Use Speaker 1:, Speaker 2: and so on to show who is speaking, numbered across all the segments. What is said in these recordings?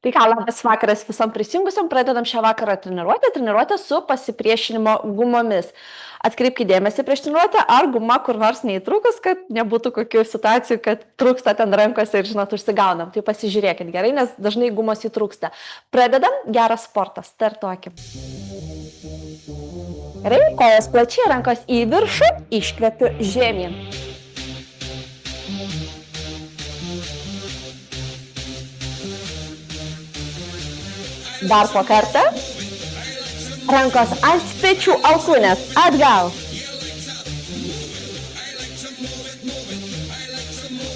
Speaker 1: Tai ką, labas vakaras visam prisijungusiam, pradedam šią vakarą treniruotę su pasipriešinimo gumomis. Atkreipkite dėmesį prieš treniruotę, ar guma kur nors neįtrūkus, kad nebūtų kokių situacijų, kad trūksta ten rankose ir, žinot, užsigaunam. Tai pasižiūrėkit gerai, nes dažnai gumos įtrūksta. Pradedam, geras sportas, startuokim. Gerai, kojas plačiai, rankos į viršų, iškvepiu žemyn. Dar po kartą. Rankos ant pečių, alkūnės, atgal.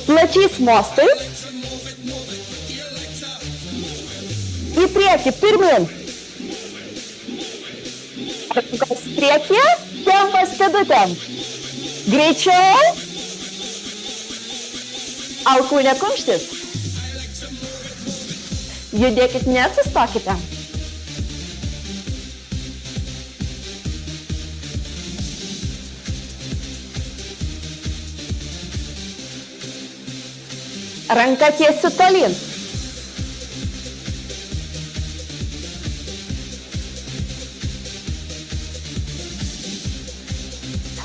Speaker 1: Plačiais mostais. Į priekį, pirmin. Rankos priekyje, tempas pėdutėm. Greičiau. Alkūnė kumštis. Judėkit, nesustokite. Ranka tiesiu tolyn.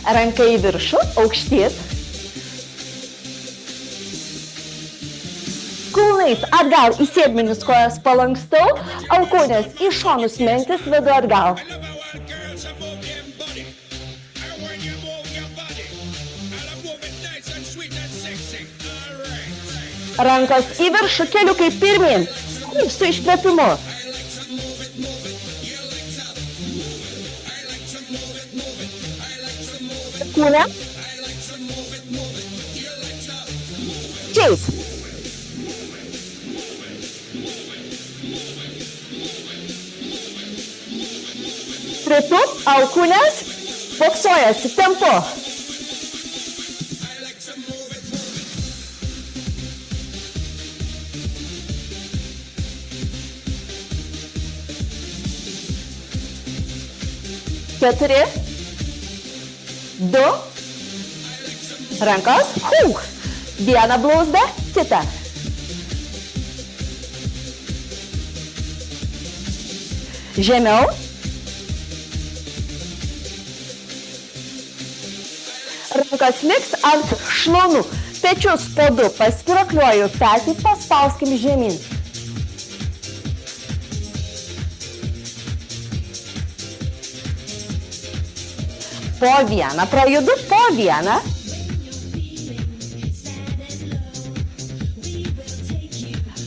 Speaker 1: Ranka į viršų, aukštyn. Kulnais atgal į sėdmenis kojas palankstau, alkūnės į šonus mentis vedu atgal. Rankos į viršų, keliukai pirmin, su iškvėpimu. Kūne. Čiais. Pritūp, alkūnės, boksojasi, tempu. Keturi, du, rankos, vieną blauzdą, kitą. Žemiau. Rankos liks ant šlaunų, pečius po du, paspirakliuoju, petį paspauskim žemyn. Po vieną, prajudu po vieną.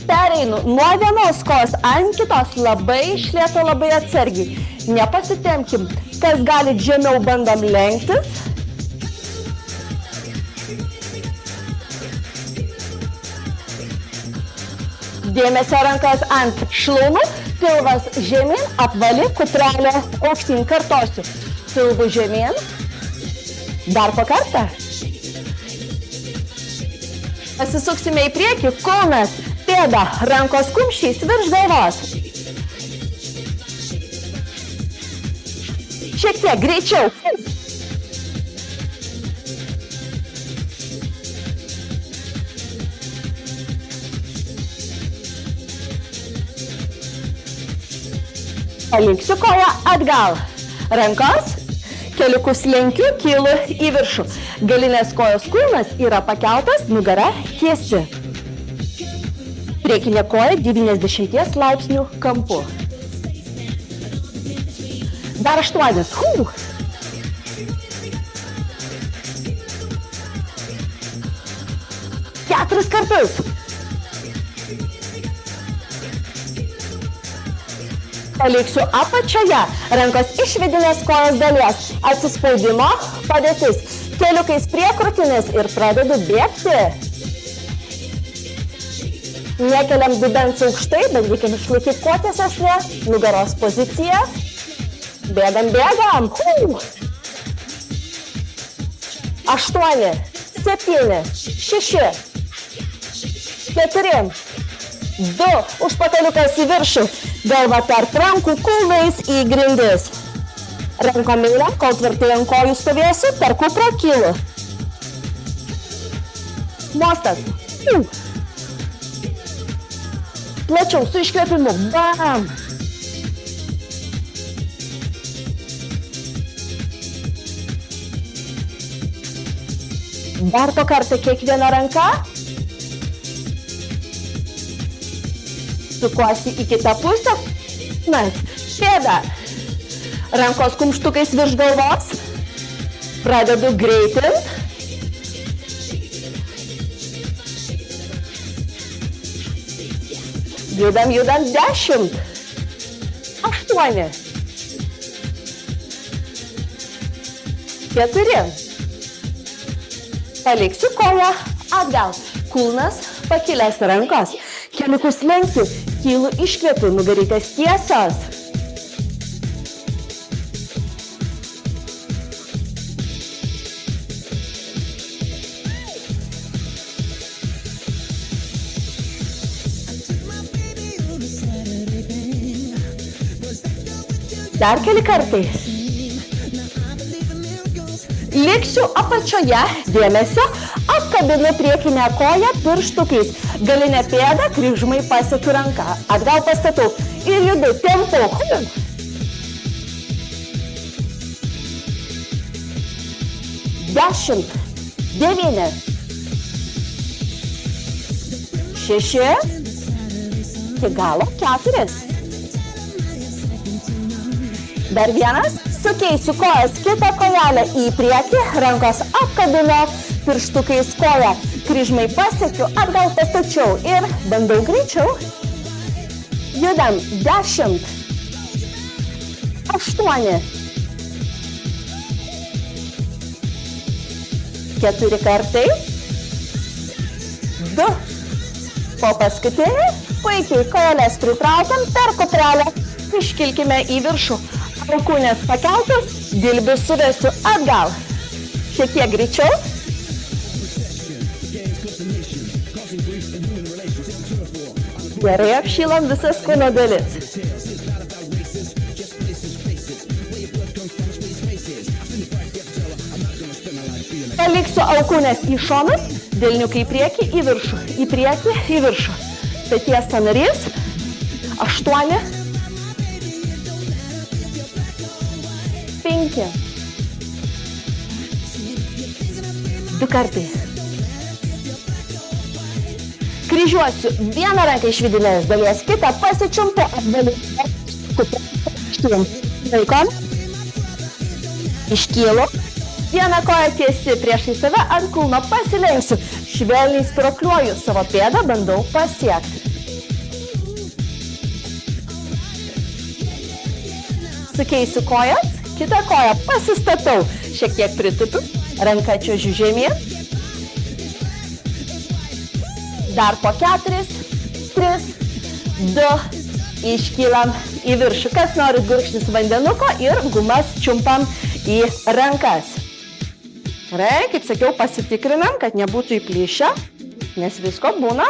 Speaker 1: Pereinu nuo vienos kojos ant kitos, labai iš lėto, labai atsargiai. Nepasitemkim, kas gali žemiau, bandom lenktis. Dėmesio rankas ant šlaunų, pilvas žemyn, apvali, kutrelė aukštyn, kartosiu. Pilvų žemyn, dar po kartą. Pasisuksime į priekį, kulnas, pėda, rankos kumščiais virš galvos. Šiek tiek greičiau. Palinksiu koją atgal. Rankos, keliukus lenkiu, kylu į viršų. Galinės kojos kulnas yra pakeltas, nugara tiesi. Priekinė koja 90 laipsnių kampu. Dar 8. 4 kartus. Paliksiu apačioje, rankos iš vidinės kojos dalies, atsispaudimo padėtis, keliukais prie krūtinės ir pradedu bėgti. Nekeliam dubens aukštai, bandykim išlaikyti kuo tiesesnę nugaros poziciją. Bėgam, bėgam. 8, 7, 6, 4, 2, užpakaliukas į viršų. Galva tarp rankų, kulnais į grindis. Rankom einam, kol tvirtai ant kojų stovėsiu, per kuprą kylu. Mostas. Plačiau, su iškvėpimu. Bam. Dar po kartą kiekviena ranka. Sukuosi į kitą pusę. Mes pėda. Rankos kumštukais virš galvos. Pradedu greitint. Judam, 10. 8. 4. Paliksiu koją atgal. Kulnas pakilęs rankos. Keliukus lenkti. Kylu iškvėpiu, nugarytės tiesios. Dar keli kartai. Liksiu apačioje, dėmesio, apkabinu priekinę koją pirštukais. Galinę pėdą, kryžmai pasiekiu ranką. Atgal pastatau ir judu tempu. 10, 9, 6, iki galo 4. Dar vienas, sukeisiu kojas kitą kojelę į priekį, rankos apkabino, pirštukais koją, kryžmai pasiekiu, atgal pastačiau ir bandau greičiau. Judam 10, 8, 4 kartai, 2, po paskutinį, puikiai kojelės pritraukiam per kuprelę, iškilkime į viršų. Alkūnės pakeltos, dilbius suvesiu atgal. Šiek tiek greičiau. Gerai apšylam visas kūno dalis. Paliksiu alkūnės į šonus, delniukai į priekį, į viršų, į priekį, į viršų. Peties sąnarys. 8. 5. 2 kartai. Kryžiuosiu vieną ranką iš vidinės dalies, kitą pasičiumpu, atgaliu. Laikom. Iškylu. Vieną koją tiesi priešai save, ant kulno pasilenksiu. Švelniai spiruokliuoju savo pėdą, bandau pasiekti. Sukeisiu kojas. Kitą koją pasistatau, šiek tiek pritupiu, ranką čiuožiu žemyn. Dar po 4, 3, 2, iškylam į viršų. Kas nori gurkšnis vandenuko ir gumas čiumpam į rankas. Gerai, kaip sakiau, pasitikrinam, kad nebūtų įplyšę, nes visko būna.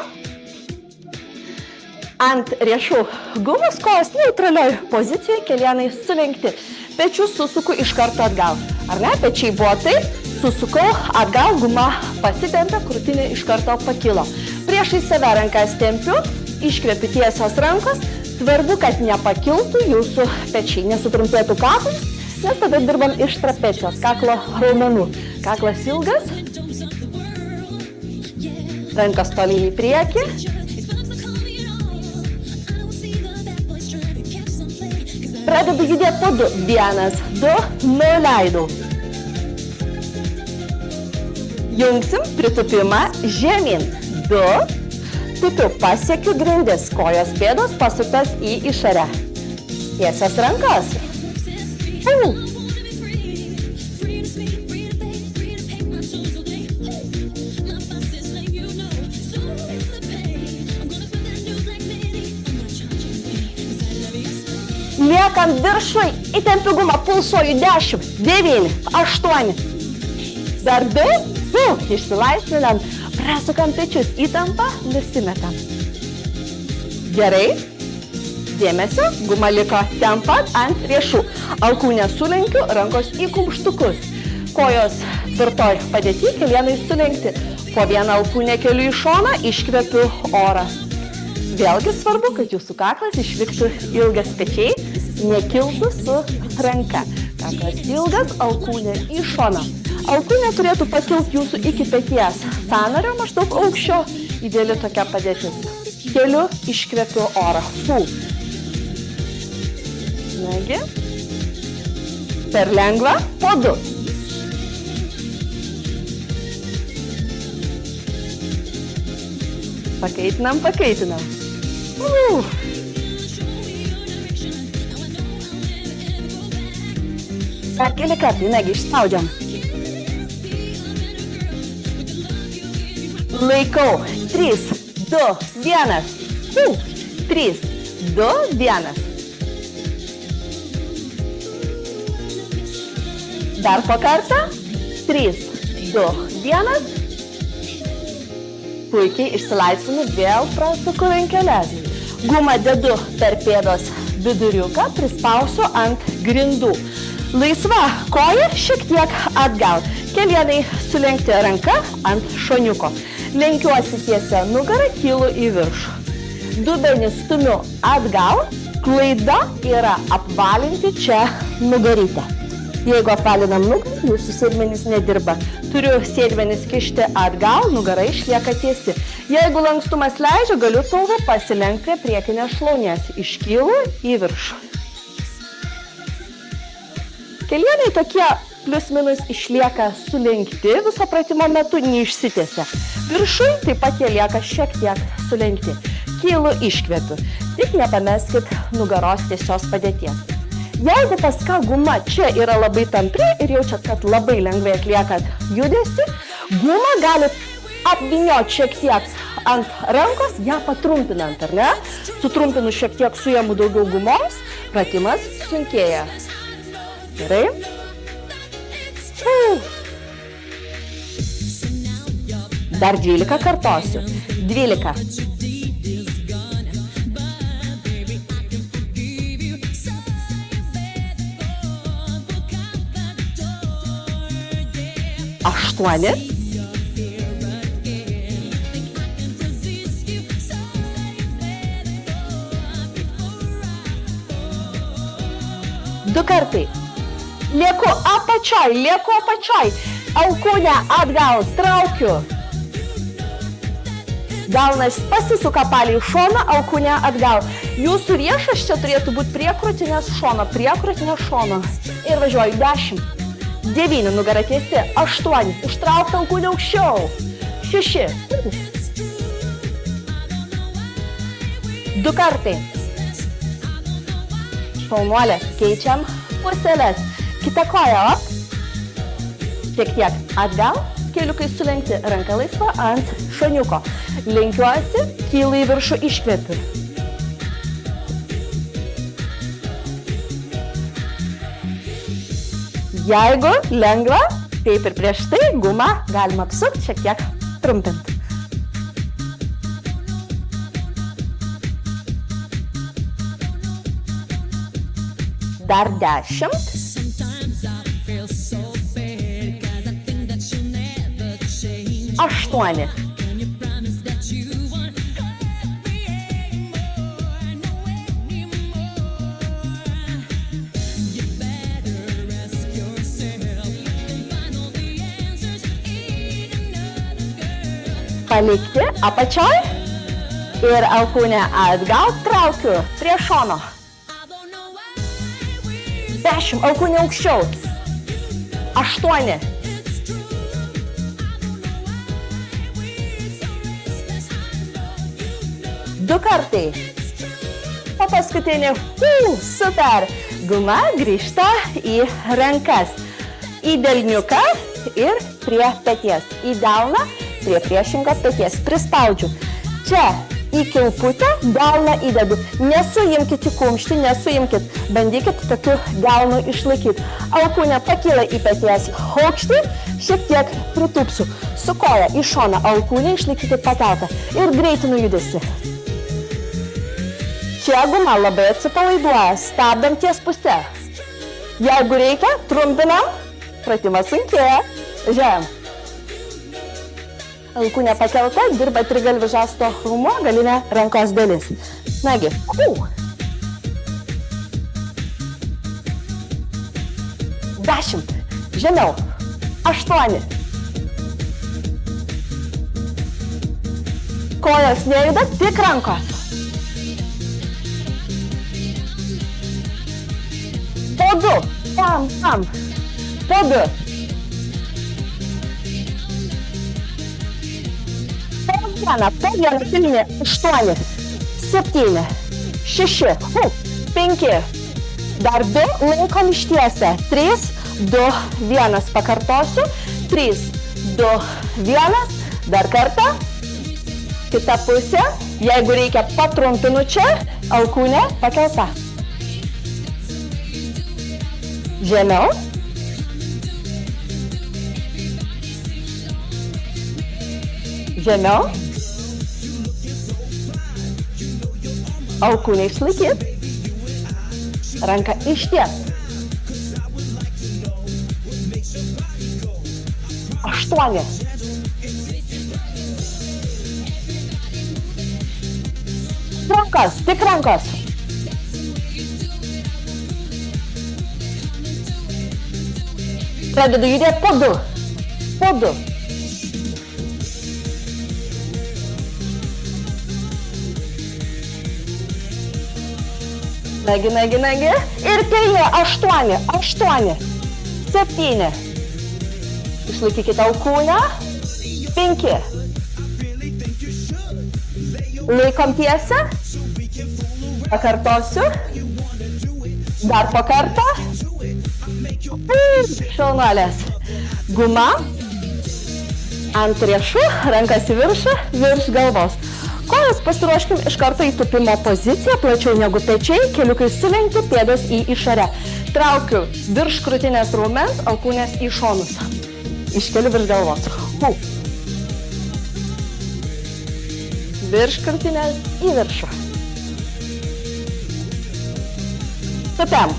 Speaker 1: Ant riešų gumos kojos neutralioj pozicijoje, kelienai sulenkti. Pečius susuku iš karto atgal. Ar ne? Pečiai buvo taip, susukau atgal, guma pasitempė, krūtinė iš karto pakilo. Priešai save rankas tempiu, iškvepiu tiesios rankos. Svarbu, kad nepakiltų jūsų pečiai, nesutrumpėtų kaklas, nes tada dirbam iš trapecijos, kaklo raumenų. Kaklas ilgas, rankas toliai į priekį. Pradedu judėti po 2. 1, 2, nuleidau. Jungsim pritupimą žemyn. 2, tupiu, pasiekiu grindis, kojos pėdos pasuktos į išorę. Tiesias rankas. Liekam viršui, įtempiu gumą, pulsuoju 10, 9, 8. Dar 2, išsilaisvinam, prasukam pečius, įtampa, nusimetam. Gerai, dėmesio, guma liko ten pat ant riešų. Alkūnę sulenkiu, rankos į kumštukus. Kojos tvirtoj padėty, kelienai sulenkti. Po vieną alkūnę keliu į šoną, iškvepiu orą. Vėlgi svarbu, kad jūsų kaklas išliktų ilgas pečiai, nekiltų su ranka. Kaklas ilgas, alkūnė į šoną. Alkūnė turėtų pakilti jūsų iki peties sąnario maždaug aukščio, ideali tokia padėtis. Keliu, iškvepiu orą. Nagi. Per lengva, po 2. Pakaitinam. Dar keli kartai, negi, išspaudžiam. Laikau. 3, 2, 1. 3, 2, 1. Dar po kartą. 3, 2, 1. Puikiai išsilaisvinu, vėl prasuku rankeles. Gumą dedu per pėdos viduriuką, prispausiu ant grindų. Laisva koja šiek tiek atgal. Kelienai sulenkti ranka ant šoniuko. Lenkiuosi tiesia nugarą, kylu į viršų. Dubenį stumiu atgal. Klaida yra apvalinti čia nugarytę. Jeigu apvalinam nugarą, jūsų sėdmenys nedirba. Turiu sėdmenis kišti atgal, nugara išlieka tiesi. Jeigu lankstumas leidžia, galiu pilvą pasilenkti prie priekinės šlaunies. Iškylu į viršų. Kelienai tokie plius minus išlieka sulenkti, viso pratimo metu neišsitiesia. Viršui taip pat jie lieka šiek tiek sulenkti. Kylu, iškvepiu. Tik nepameskit nugaros tiesios padėties. Jeigu pas ką guma čia yra labai tampri ir jaučiat, kad labai lengvai atliekat judesi, gumą galit apvynioti šiek tiek ant rankos, ją patrumpinant, ar ne? Sutrumpinu šiek tiek, suėmu daugiau gumos, pratimas sunkėja. Gerai? Dar 12 kartosiu. 12. Aštuoni. 2 kartai. Lieku apačioj. Alkūnę atgal, traukiu. Delnas pasisuka palį į šoną, alkūnę atgal. Jūsų riešas čia turėtų būti prie krūtinės šono. Ir važiuoju. 10. 9, nugara tiesi. 8, užtraukti alkūnę aukščiau. 6. 2 kartai. Šaunuolės, keičiam puselės. Kita koja, šiek tiek atgal, keliukai sulenkti, ranka laisva ant šoniuko. Lenkiuosi, kylu į viršų, iškvepiu. Jeigu lengva, kaip ir prieš tai, gumą galima apsukti, šiek tiek trumpinti. Dar 10. 8. Palikti apačioj ir alkūnę atgal traukiu prie šono. 10, alkūnė aukščiau. 8. 2 kartai. O paskutinį. Super. Guma grįžta į rankas. Į delniuką ir prie peties. Į delną. Prie priešingo peties. Prispaudžiu. Čia į kilputę delną įdedu. Nesuimkit į kumštį, nesuimkit. Bandykit tokiu delnu išlaikyti. Alkūnė pakyla į peties aukštį, šiek tiek pritūpsiu. Su koja į šoną alkūnę išlaikyti pakeltą ir greitinu judesi. Čia guma labai atsipalaiduoja, stabdam ties pusę. Jeigu reikia, trumpinam, pratimas sunkėja. Žiūrėjom. Alkūnė pakelta, dirba trigalvių žasto raumo, galinė rankos dalis. Nagi, 10, žemiau, 8. Kojos nejuda, tik rankos. Po 2, tam. Po 2. Po 1, pilnė, 8, 7, 6, 5, dar 2, laikom ištiesę, 3, 2, 1, pakartosiu, 3, 2, 1, dar kartą, kita pusė, jeigu reikia patrumpinu čia, alkūnė pakelta. Žemiau. Žemiau. Alkūnę išlaikyt. Ranką išties. 8. Rankos, tik rankos. Pradedu judėti po 2. Po 2. Nagi. Ir pilnė, 8, 7. Išlaikykite alkūnę. 5. Laikom tiesę. Pakartosiu. Dar po kartą. Šaunuolės. Guma. Ant riešų, rankas į viršų, virš galvos. Kojas pasiruoškim iš karto į tupimo poziciją, plačiau negu pečiai, keliukai sulenkti, pėdos į išorę. Traukiu virš krūtinės raumens, alkūnės į šonus. Iškeliu virš galvos. Virš krūtinės į viršų. Tupiam.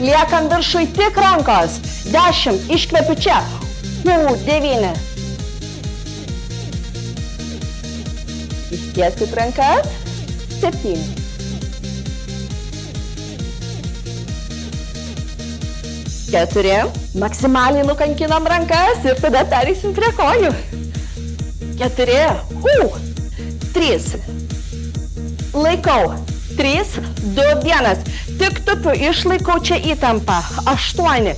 Speaker 1: Liekam viršui tik rankos. 10, iškvepiu čia. 9. Ištieskit rankas. 7. 4. Maksimaliai nukankinam rankas ir tada pereisim prie kojų. 4. 3. Laikau. 3, 2, 1. Tik tupiu, išlaikau čia įtampą. 8,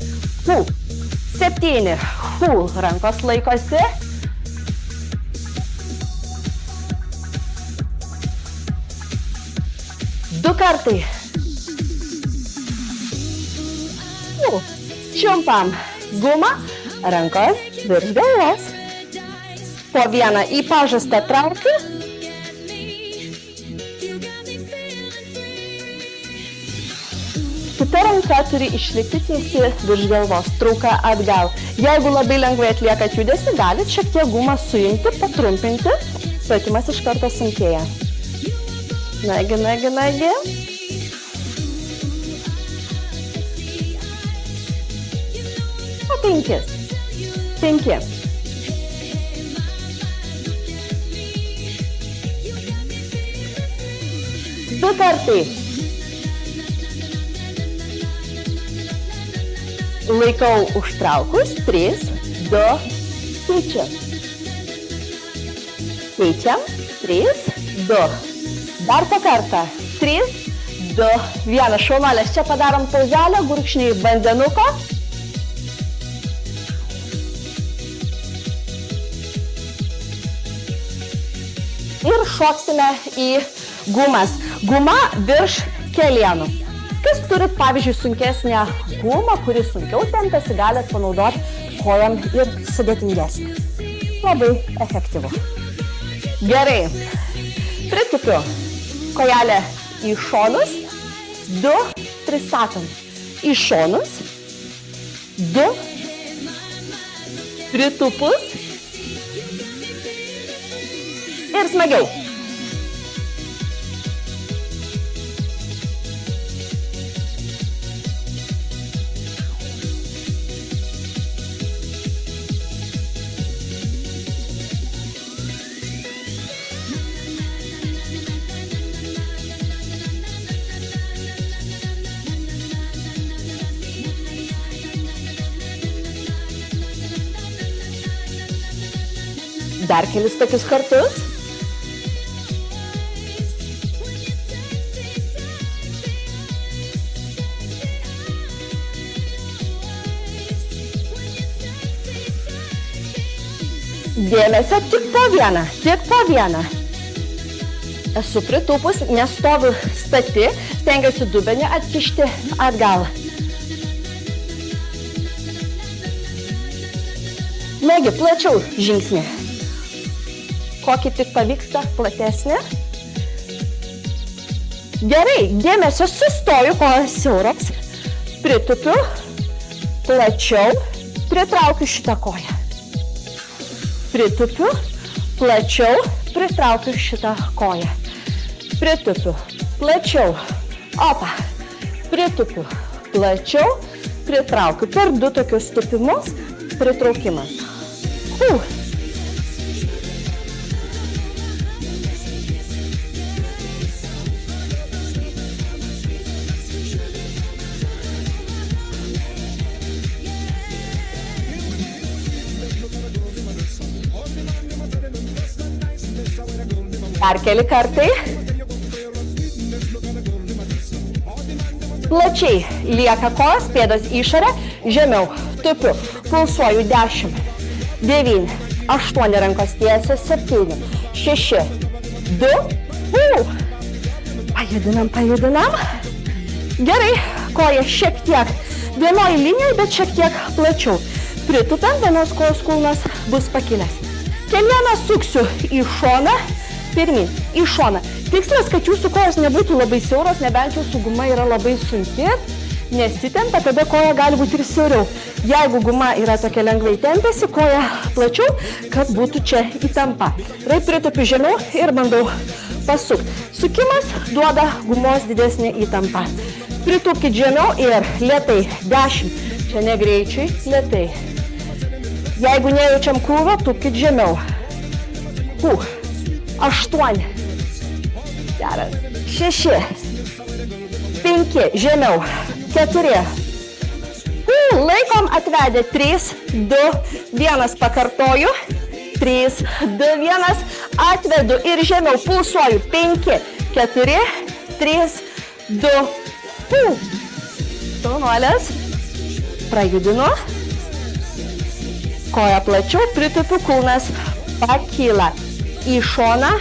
Speaker 1: 7, rankos laikosi. 2 kartai. Čiumpam gumą, rankos virš galvos. Po 1 į pažastą traukiu. Kita ranka turi išlikti tiesi virš galvos, trauka atgal. Jeigu labai lengvai atliekat judesį, galit šiek tiek gumą suimti, patrumpinti. Suotimas iš karto sunkėja. Nagi. Po 5. 2 kartai. Laikau užtraukus. 3, 2, keičiam. 3, 2. Dar po kartą. 3, 2, 1. Šaunuolės, čia padarom pauzelę, gurkšnį vandenuko. Ir šoksime į gumas. Guma virš kelienų. Kas turit, pavyzdžiui, sunkesnę gumą, kuri sunkiau tempiasi, galit panaudoti kojom ir sudėtingesnį. Labai efektyvu. Gerai. Pritupiu kojelę į šonus. 2, pristatom. Į šonus. 2. Pritupus. Ir smagiau. Dar kelis tokius kartus. Dėmesio tik po vieną, tik po vieną. Esu pritūpus, nestoviu stati, stengiuosi dubenį atkišti atgal. Negi, plačiau žingsnį. Kokį tik pavyksta platesnį. Gerai, dėmesio sustoju, kojas siauros. Pritupiu, plačiau, pritraukiu šitą koją. Pritupiu, plačiau, pritraukiu šitą koją. Pritupiu, plačiau, opa. Pritupiu, plačiau, pritraukiu. Per 2 tokius tupimus, pritraukimas. Dar keli kartai. Plačiai lieka kojos, pėdos išorė, žemiau, tupiu, pulsuoju 10, 9, 8 rankos tiesios, 7, 6, 2, pajudinam. Gerai, koja šiek tiek vienoj linijai, bet šiek tiek plačiau. Pritupiant, vienos kojos kulnas bus pakilęs. Kelieną suksiu į šoną, pirmin, į šoną. Tikslas, kad jūsų kojos nebūtų labai siauros, nebent jūsų guma yra labai sunki, nesitempia, tada koja gali būti ir siauriau. Jeigu guma yra tokia lengvai tempiasi, koja plačiau, kad būtų čia įtampa. Gerai, pritupiu žemiau ir bandau pasukti. Sukimas duoda gumos didesnį įtampą. Pritupkit žemiau ir lėtai, 10, čia negreičiai, lėtai. Jeigu nejaučiam krūvio, tupkit žemiau. 8. Geras. 6. 5. Žemiau. 4. Laikom atvedę. 3, 2, 1. Pakartoju. 3, 2, 1. Atvedu ir žemiau. Pulsuoju. 5, 4, 3, 2. Šaunuolės. Prajudinu. Koja plačiau. Pritupiu, kulnas pakyla. Į šoną,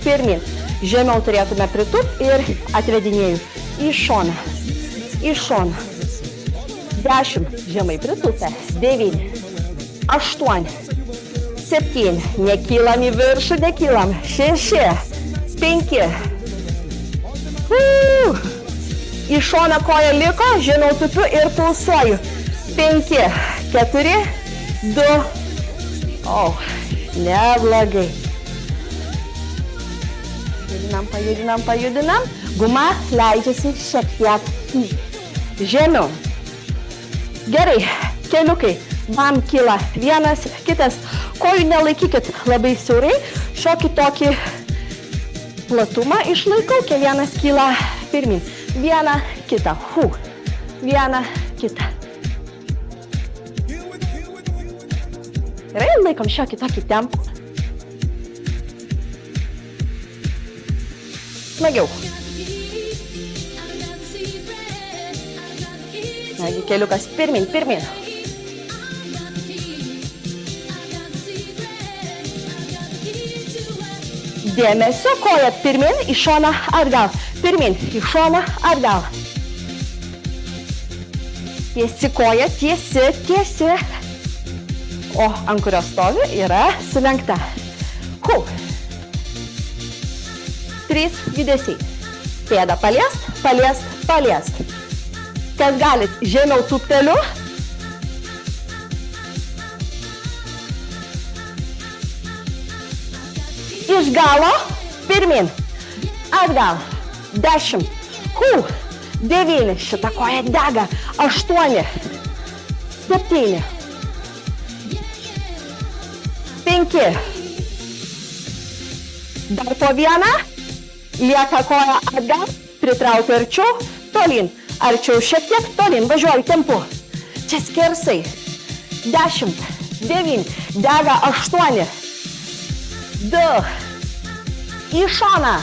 Speaker 1: pirmin. Žemiau turėtume pritupti ir atvedinėju. Į šoną. Į šoną. 10. Žemai pritupę. 9. 8. 7. Nekylam į viršų, nekylam. 6. 5. Į šoną koja liko, žemiau tupiu ir pulsuoju. 5. 4. 2. Neblogai. Pajudinam. Guma leidžiasi šiek tiek žemiau. Gerai, keliukai. Bam kyla vienas, kitas. Kojų nelaikykit labai siaurai. Šiokį tokį platumą išlaikau. Kiekvienas kyla pirmin. Vieną, kitą. Vieną, kitą. Gerai, laikom šiokį tokį tempą. Smagiau. Nagi, keliukas pirmin. Dėmesio, koja pirmin, į šoną atgal. Pirmin, į šoną atgal. Tiesi koja, tiesi. O ant kurios stovi yra sulenkta. 3 judesiai. Pėdą paliest. Kas galit, žemiau tūpteliu. iš galo, pirmin, atgal, 10, 9, šita koja dega, 8, 7, 5, dar po vieną, lieka koja atgal, pritraukiu arčiau, tolyn, arčiau šiek tiek, tolyn, važiuoju tempu, čia skersai, 10, 9, dega 8, 2, į šoną,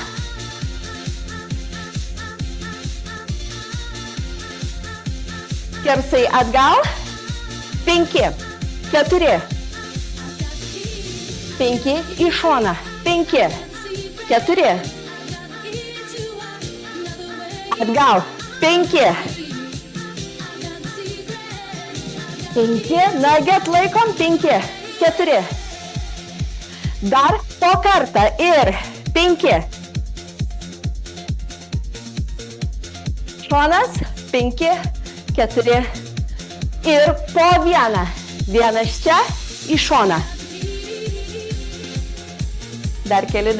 Speaker 1: skersai atgal, 5, 4, 5, į šoną, 5, 4, atgal, 5, 5, nugget laikom, 5, 4, dar po kartą ir 5, šonas, 5, 4 ir po vieną, vienas čia į šoną. Dar keli,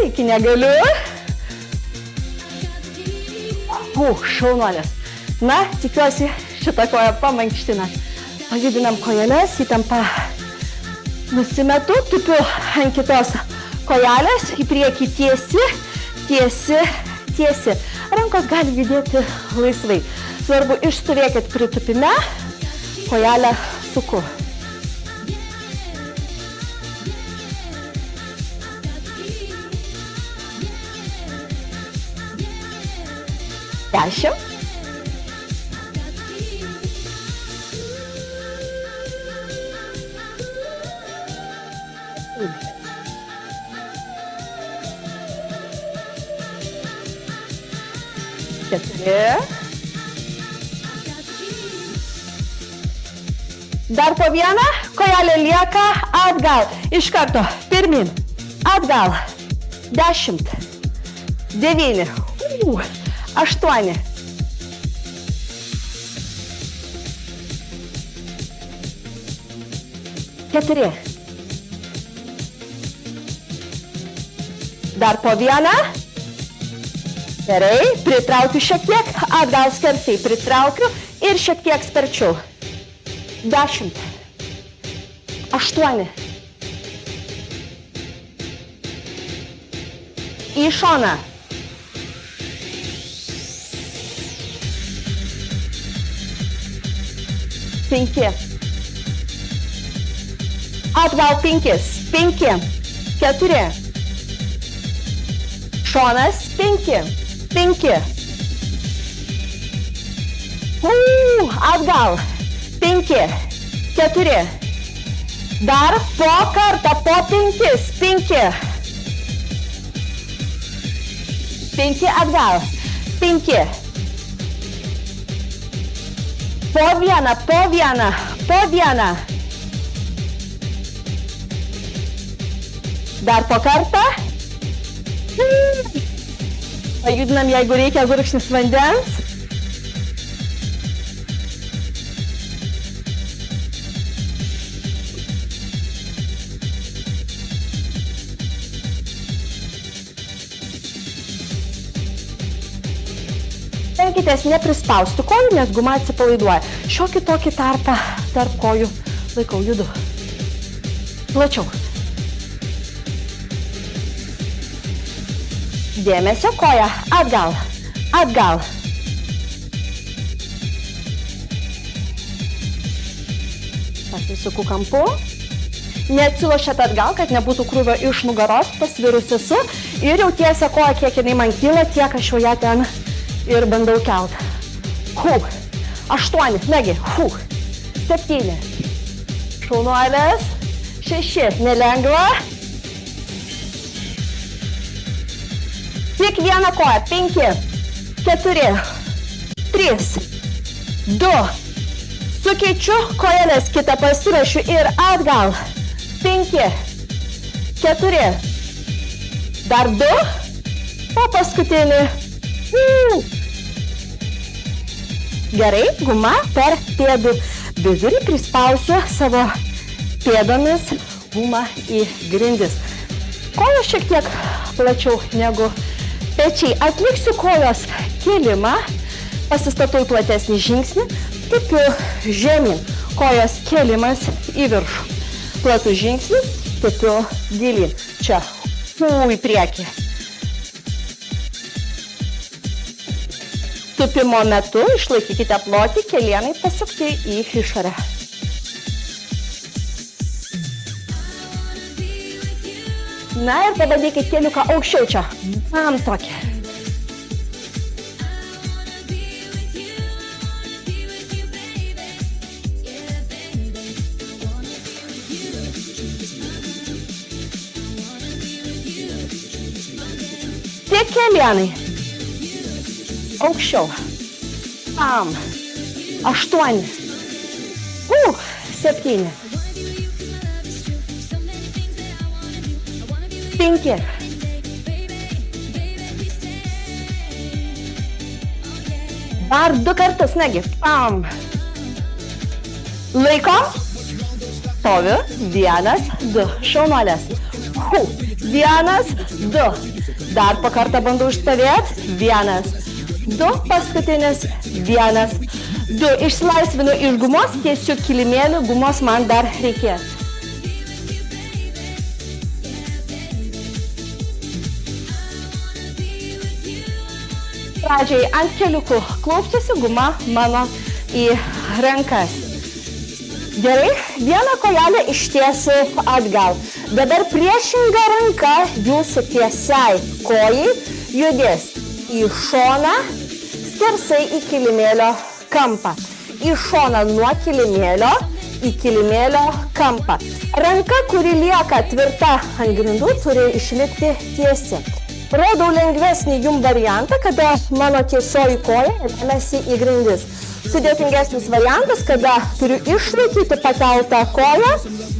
Speaker 1: iki negaliu. Šaunuolės. Na, tikiuosi šitą koją pamankština. Pajudinam kojelės, įtampą nusimetu, tupiu ant kitos kojelės, į priekį tiesi, tiesi, tiesi. Rankos gali judėti laisvai. Svarbu, išstovėkit pritupime, kojelę suku. Dešim. Keturi. Dar po vieną, kojelė lieka atgal. Iš karto, pirmin, atgal. 10, 9, 8, 4. Dar po vieną. Gerai, pritraukiu šiek tiek, atgal skersai pritraukiu ir šiek tiek sparčiau. 10, 8. Į šoną. 5. Atgal 5, 5, 4. Šonas 5, 5. Atgal 5, 4. Dar po kartą, po 5, 5. 5 atgal, 5. Po vieną, po vieną, po vieną. Dar po kartą. Pajudinam, jeigu reikia, gurkšnis vandens. Stenkitės neprispausti kojų, nes guma atsipalaiduoja. Šiokį tokį tarpą tarp kojų laikau, judu. Plačiau. Dėmesio, koja atgal, atgal. Pasisuku kampu. Neatsilošiat atgal, kad nebūtų krūvio iš nugaros, pasvirus esu. Ir jau tiesia koja, kiek jinai man kyla, tiek aš jau ją ten ir bandau kelt. 8, negi, 7. Šaunuolės. 6, nelengva. Tik vieną koją. 5, 4, 3, 2. Sukeičiu kojelės, kitą pasirašiu ir atgal. 5, 4. Dar 2. O paskutinį. Gerai, guma per pėdų vidurį, prispausiu savo pėdomis gumą į grindis. kojos šiek tiek plačiau negu pečiai. Atliksiu kojos kėlimą, pasistatau į platesnį žingsnį, tipiu žemyn, kojos kėlimas į viršų. Platus žingsnis, tipiu gilyn. Čia, į priekį. Tupimo metu išlaikykite plotį, kelienai pasukti į išorę. Na ir pabandykite keliuką aukščiau čia. Tam tokį. Tik kelienai. Aukščiau. Tam. 8. 7. 5. Dar 2 kartus, negi. Pam. Laikom. Stoviu. 1, 2. Šaunuolės. 1, 2. Dar po kartą bandau išstovėti. 1, 2. Paskutinis. 1, 2. Išsilaisvinu iš gumos, tiesiu kilimėlių, gumos man dar reikės. Pradžiai ant keliukų klaupčiasi guma mano į rankas. Gerai, vieną kojelę ištiesiu atgal. Dabar priešinga ranka jūsų tiesiai kojai judės į šoną, skersai į kilimėlio kampą. Į šoną nuo kilimėlio į kilimėlio kampą. Ranka, kuri lieka tvirta ant grindų, turi išlikti tiesi. Rodau lengvesnį jum variantą, kada mano tiesioji koja remiasi į grindis. Sudėtingesnis variantas, kada turiu išlaikyti pakeltą koją,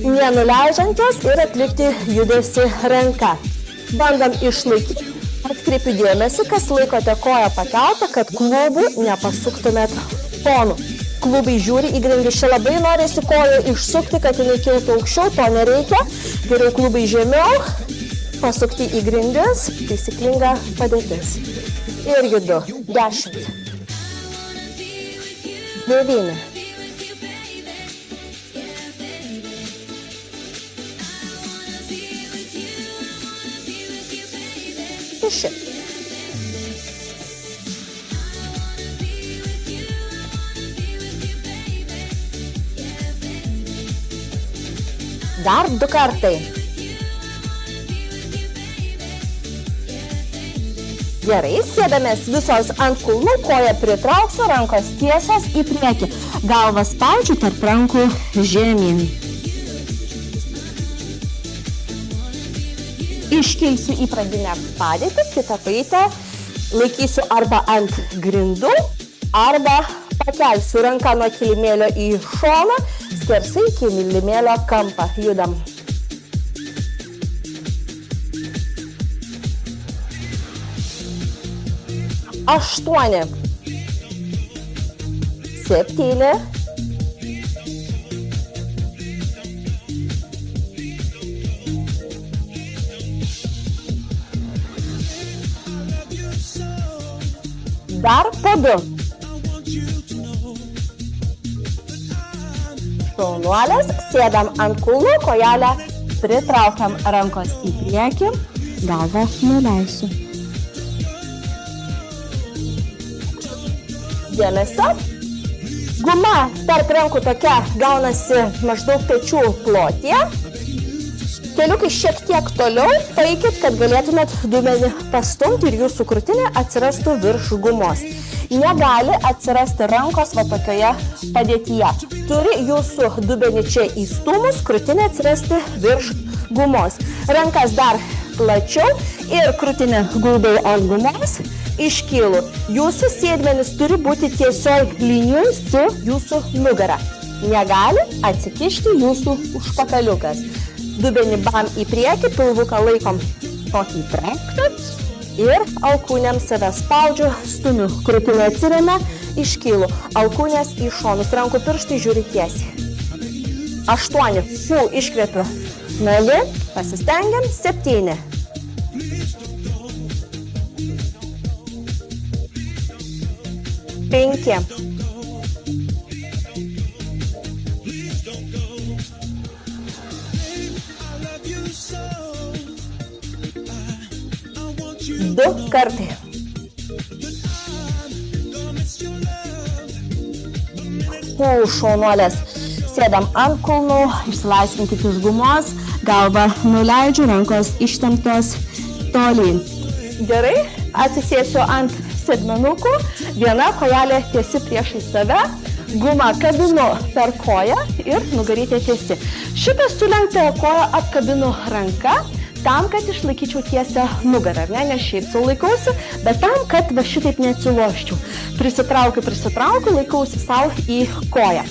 Speaker 1: nenuleidžiančios ir atlikti judesį ranka. Bandom išlaikyti. Atkreipiu dėmesį, kas laikote koją pakeltą, kad klubų nepasuktumėt ponų. Klubai žiūri į grindis. Čia labai norėsi koją išsukti, kad jinai kiltų aukščiau, to nereikia. Geriau klubai žemiau. Pasukti į grindis, taisyklinga padėtis. Ir judu. 10. 9. 6. Dar 2 kartai. Gerai, sėdamės visos ant kulnų, koją pritrauksiu, rankos tiesios į priekį. Galvą spaudžiu tarp rankų žemyn. Iškilsiu į pradinę padėtį, kitą paitę laikysiu arba ant grindų, arba pakelsiu ranką nuo kilimėlio į šoną, skersai kilimėlio kampą. Judam. 8. 7. 2. Šaunuolės, sėdam ant kulnų, kojelę pritraukiam rankos į priekį, galvą nuleisiu. Dėmesio. Guma tarp rankų tokia gaunasi maždaug pečių plotyje. Keliukai šiek tiek toliau, paeikit, kad galėtumėt dubenį pastumti ir jūsų krūtinė atsirastų virš gumos. Negali atsirasti rankos va tokioje padėtyje. Turi jūsų dubenį čia įstūmus, krūtinė atsirasti virš gumos. Rankas dar plačiau ir krūtinė guldau ant gumos. Iškylu. Jūsų sėdmenis turi būti tiesiog linijoj su jūsų nugara. Negali atsikišti jūsų užpakaliukas. Dubenį bam į priekį, pilvuką laikom tokį trauktą ir alkūnėm save spaudžiu, stumiu, krūtinė atsiremia, iškylu. Alkūnės į šonus, rankų pirštai žiūri tiesiai. 8. Iškvepiu. 0. Pasistengiam. 7. 5, 2 kartai. Šaunuolės. Sėdam ant kulnų, išsilaisvinkit iš gumos, galvą nuleidžiu, rankos ištemptos tolyn. Gerai, atsisėsiu ant sėdmenukų, viena kojelė tiesi priešai save, gumą kabinu per koją ir nugarytė tiesi. Šitą sulenktą koją apkabinu ranka, tam, kad išlaikyčiau tiesią nugarą, ne šiaip sau laikausi, bet tam, kad va šitaip neatsiloščiau. Prisitraukiu, laikausi savo į koją.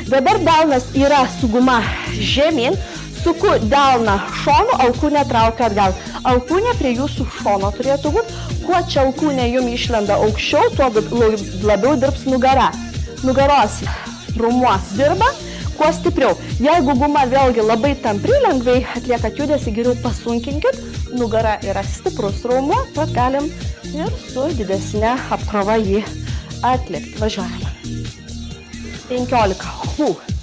Speaker 1: Dabar delnas yra su guma žemyn, suku delną šonu, alkūnę traukiu atgal. Alkūnė prie jūsų šono turėtų būti. Kuo čia alkūnė jums išlenda aukščiau, tuo labiau dirbs nugara. Nugaros raumuo dirba, kuo stipriau. Jeigu guma vėlgi labai tampri, lengvai atliekat judesį, geriau pasunkinkit. Nugara yra stiprus raumuo, tad galim ir su didesne apkrova jį atlikti. Važiuojame. 15.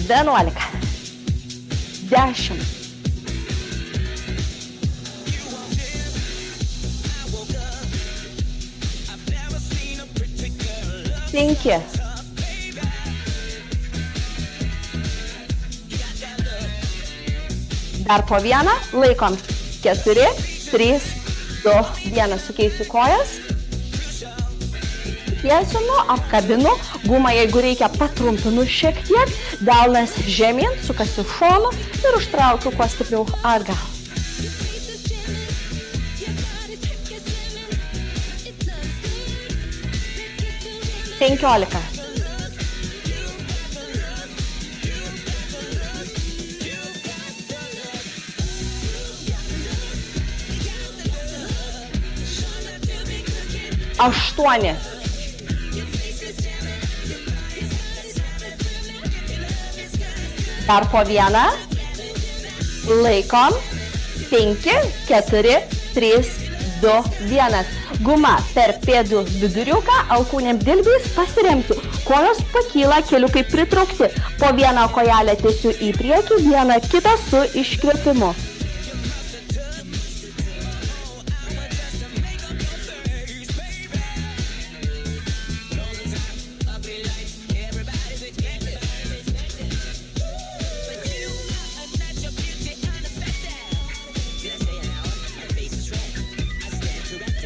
Speaker 1: 11. 10. 5. Dar po vieną, laikom. 4, 3, 2, 1. Sukeisiu kojas. Tiesinu, apkabinu, gumą, jeigu reikia, patrumpinu šiek tiek, delnas žemyn, sukasiu šonu ir užtraukiu kuo stipriau atgal. 15. 8. 'Dar po vieną. Laikom. 5, 4, 3, 2, 1. Guma per pėdų viduriuką, alkūnėm dilbiais pasiremsiu. Kojos pakyla, keliukai pritraukti. Po vieną kojelę tiesiu į priekį, vieną kitą su iškvėpimu.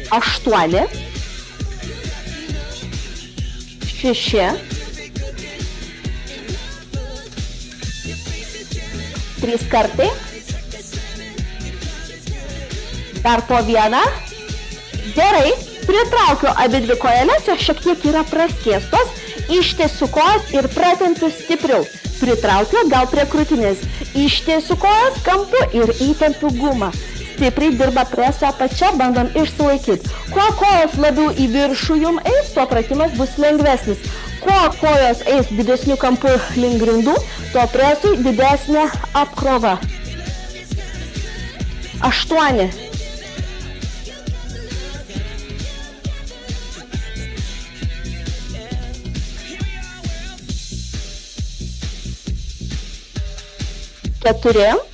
Speaker 1: Aštuoni. 6. 3 kartai. Dar po vieną. Gerai, pritraukiu abidvi kojeles, jos šiek tiek yra praskiestos, ištiesiu kojas ir pratempiu stipriau. Pritraukiu gal prie krūtinės, ištiesiu kojas kampu ir įtempiu gumą. Stipriai dirba preso apačia, bandom išsilaikyti. Kuo kojos labiau į viršų jums eis, tuo pratimas bus lengvesnis. Kuo kojos eis didesnių kampų link grindų, tuo presui didesnė apkrova. 8. 4.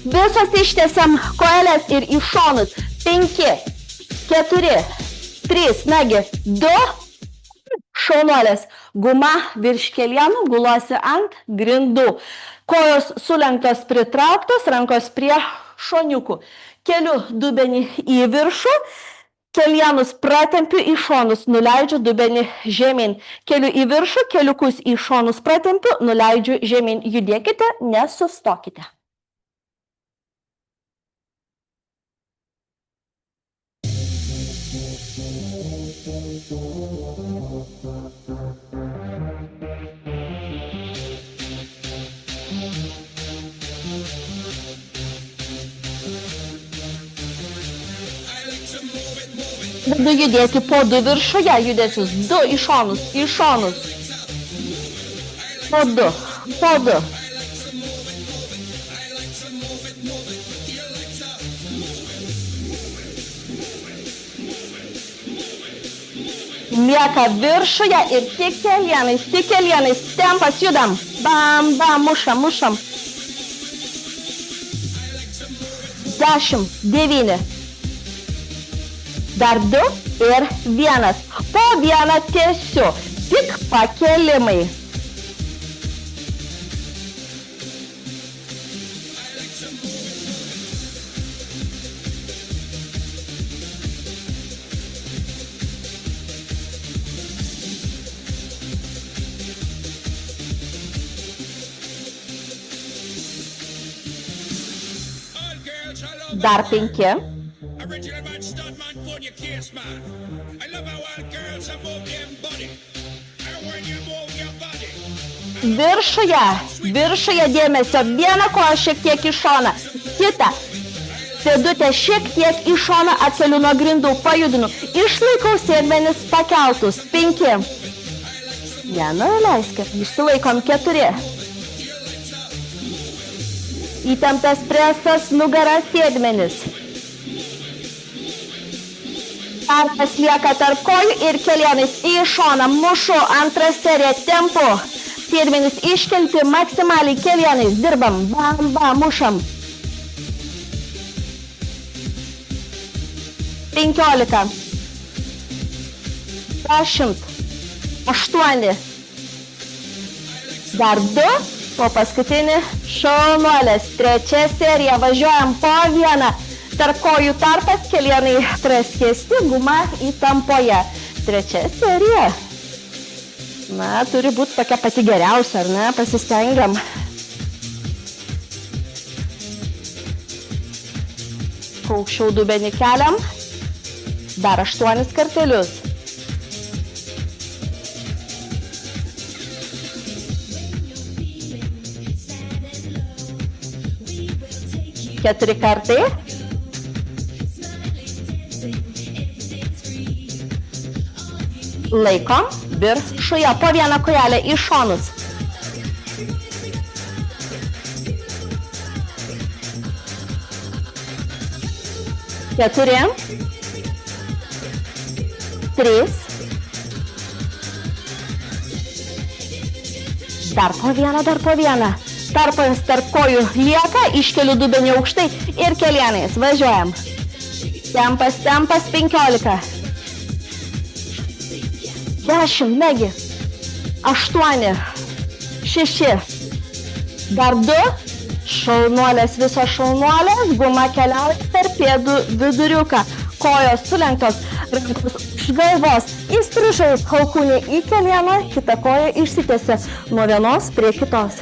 Speaker 1: 'Visos ištiesiam kojeles ir į šonus. 5, 4, 3, nagi, 2. Šaunuolės. Guma virš kelienų, gulosi ant grindų. Kojos sulenktos pritrauktos, rankos prie šoniukų. Keliu dubenį į viršų, kelienus pratempiu į šonus, nuleidžiu dubenį žemyn. Keliu į viršų, keliukus į šonus pratempiu, nuleidžiu žemyn. Judėkite, nesustokite. Pradedu judėti po 2 viršuje, judėsiu 2 į šonus, po 2, po 2. Lieka viršuje ir tik kelienais, tempas, judam, bam, bam, mušam. 10, 9, dar 2 ir 1, po 1 tiesiu, tik pakelimai. Dar 5. Viršuje dėmesio, vieną koją šiek tiek į šoną, kitą. Pėdutę šiek tiek į šoną atkeliu nuo grindų, pajudinu, išlaikau sėdmenis pakeltus, 5. Nenuleiskit, išsilaikom 4. Įtemptas presas, nugara, sėdmenis. Tarpas lieka tarp kojų ir kelienais į šoną, mušu, antrą seriją, tempu. Sėdmenis iškelti maksimaliai kelienais, dirbam, bam, bam, mušam. 15. 10. 8. Dar 2. Po paskutinį šaunuolės, 3 serija, važiuojam po 1, tarp kojų tarpas, kelienai praskesti, guma įtampoje. 3 serija. Na, turi būti tokia pati geriausia, ar ne? Pasistengiam. Aukščiau dubenį keliam. Dar 8 kartelius. 4 kartai. Laikom viršuje po 1 kojelę į šonus. 4. 3. Dar po 1. Tarpas tarp kojų lieka, iškeliu dubenį aukštai ir kelienais. Važiuojam. Tempas, 15. 10, negi. 8, 6. Dar 2. Šaunuolės, visos šaunuolės. Guma keliauja per pėdų viduriuką. Kojos sulenktos, rankos už galvos. Įstrižai alkūnį į kelieną, kita koja išsitiesia nuo vienos prie kitos.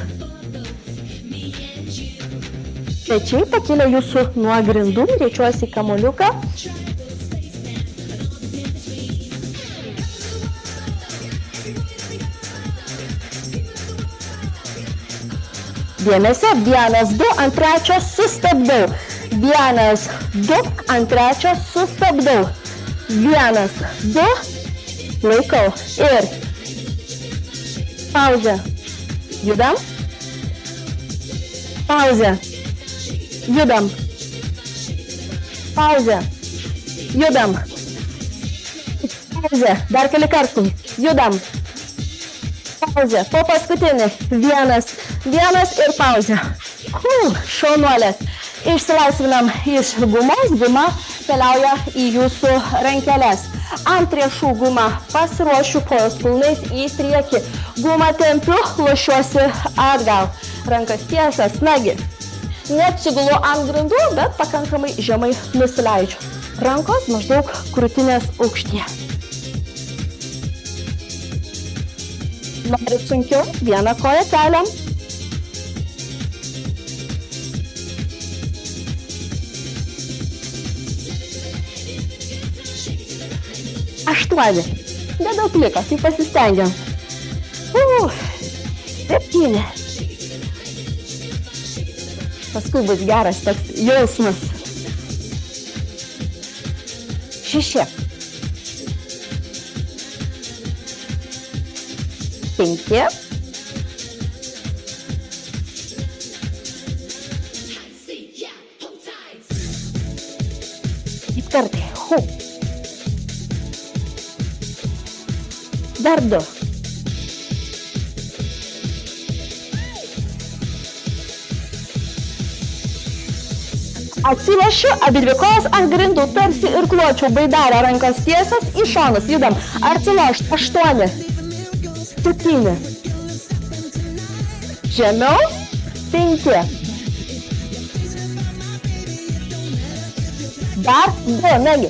Speaker 1: Pečiai pakilę jūsų nuo grindų, reičiuosi į kamuoliuką. Dėmesio, 1, 2, ant 3 sustabdau. 1, 2, ant 3 sustabdau. 1, 2, laikau ir pauzė. Judam. Pauzė. Judam. Pauzė. Judam. Pauzė. Dar keli kartų. Judam. Pauzė. Po paskutinį. 1 ir pauzė. Šaunuolės. Išsilaisvinam iš gumos. Guma keliauja į jūsų rankeles. Ant riešų gumą pasiruošiu kojos kulnais į priekį. Gumą tempiu, lošiuosi atgal. Rankas tiesias, nagi. Neatsigulu ant grindų, bet pakankamai žemai nusileidžiu. Rankos maždaug krūtinės aukštyje. Norit sunkiau, 1 koją keliam. 8. Nedaug liko, tai pasistengiam. 7. Paskui bus geras toks jausmas. 6. 5. Kartai. Dar 2. Atsivešiu abidvi kojas ant grindų, tarsi ir kločiau baidarę, rankos tiesios į šonus. Judam. Atsilošt. 8. 7. Žemiau. 5. Dar 2. Nagi.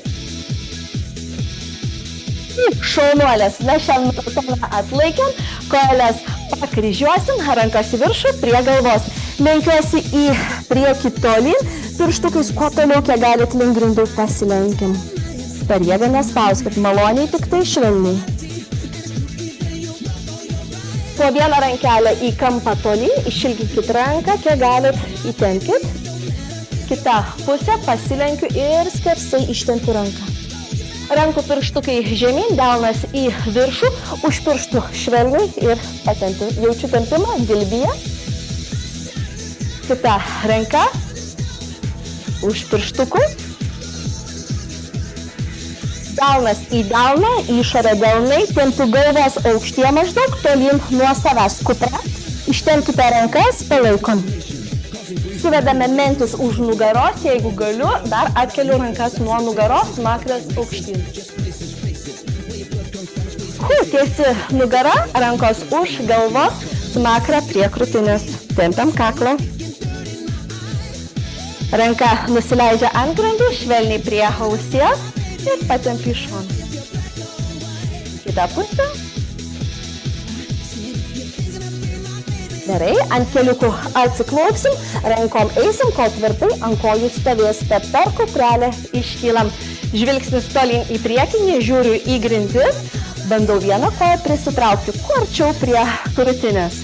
Speaker 1: Šaunuolės. Na, šiandien atlaikėm. Kojelės pakryžiuosim, rankas į viršų, prie galvos. Lenkiuosi į priekį tolyn. Pirštukais kuo toliau, kiek galit link grindų pasilenkim. Per jėgą nespauskit, maloniai, tik tai švelniai. Po vieną rankelę į kampą tolyn, išilginkit ranką, kiek galit, įtempkit. Kita pusė, pasilenkiu ir skersai ištempiu ranką. Rankų pirštukai žemyn, delnas į viršų, už pirštų švelniai ir patempiu. Jaučiu tempimą dilbyje. Kita ranka. Už pirštukų. Delnas į delną, išorę delnai, tempiu galvos aukštie maždaug, tolyn nuo savęs kupra. Ištempkite rankas, palaikom. Suvedame mentis už nugaros, jeigu galiu, dar atkeliu rankas nuo nugaros, smakras aukštyn. Tiesi nugara, rankos už galvos, smakrą prie krūtinės. Tempiam kaklą. Ranka nusileidžia ant grindų, švelniai prie ausies ir patempi į šoną. Kita pusė. Gerai, ant keliukų atsiklaupsim, rankom eisim, kol tvirtai ant kojų stovėsite. Per kuprelę iškylam. Žvilgsnis tolyn į priekį, nežiūriu į grindis. Bandau vieną koją prisitraukti, kuo arčiau prie krūtinės.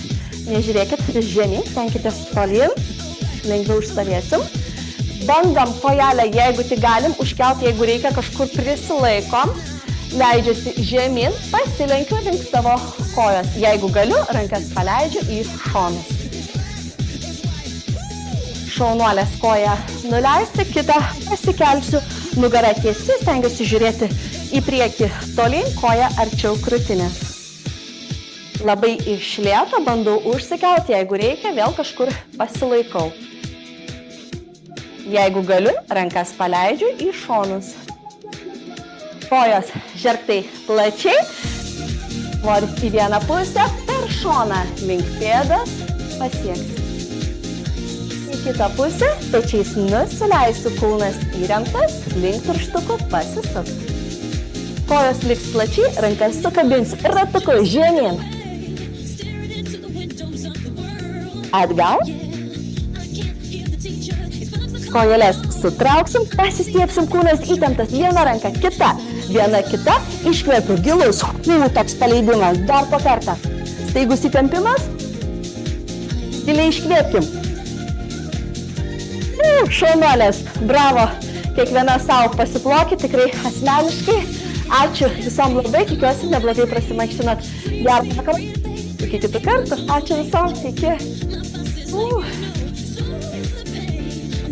Speaker 1: Nežiūrėkit žemyn, tenkitės tolyn. Lengviau užstovėsim. Bandom kojelę, jeigu tik galim, užkelti, jeigu reikia, kažkur prisilaikom. Leidžiasi žemyn, pasilenkiu link savo kojas. Jeigu galiu, rankas paleidžiu į šonus. Šaunuolės koją nuleisti, kitą pasikelsiu, nugarą tiesi, stengiuosi žiūrėti į priekį tolyn, koją arčiau krūtinės. Labai iš lėto bandau užsikelti, jeigu reikia, vėl kažkur pasilaikau. Jeigu galiu, rankas paleidžiu į šonus. Kojos žergtai plačiai. Norit į vieną pusę, per šoną link pėdas pasieksim. Į kitą pusę, pečiais nusileisiu, kulnas įremtas, link pirštukų pasisuk. Kojos liks plačiai, rankas sukabinsiu ratuku žemyn. Atgal. Kojelės sutrauksim, pasistiepsim, kūnas įtemptas, viena ranka, kita, viena kita, iškvėpiu, gilus, toks paleidimas, dar po kartą. Staigus įtempimas, giliai iškvėpkim. Šaunuolės, bravo, kiekviena savo pasiplokit, tikrai asmeniškai. Ačiū visom labai, tikiuosi, neblogai prasimankštinat. Gerą vakarą, iki kitų kartų, ačiū visom, iki.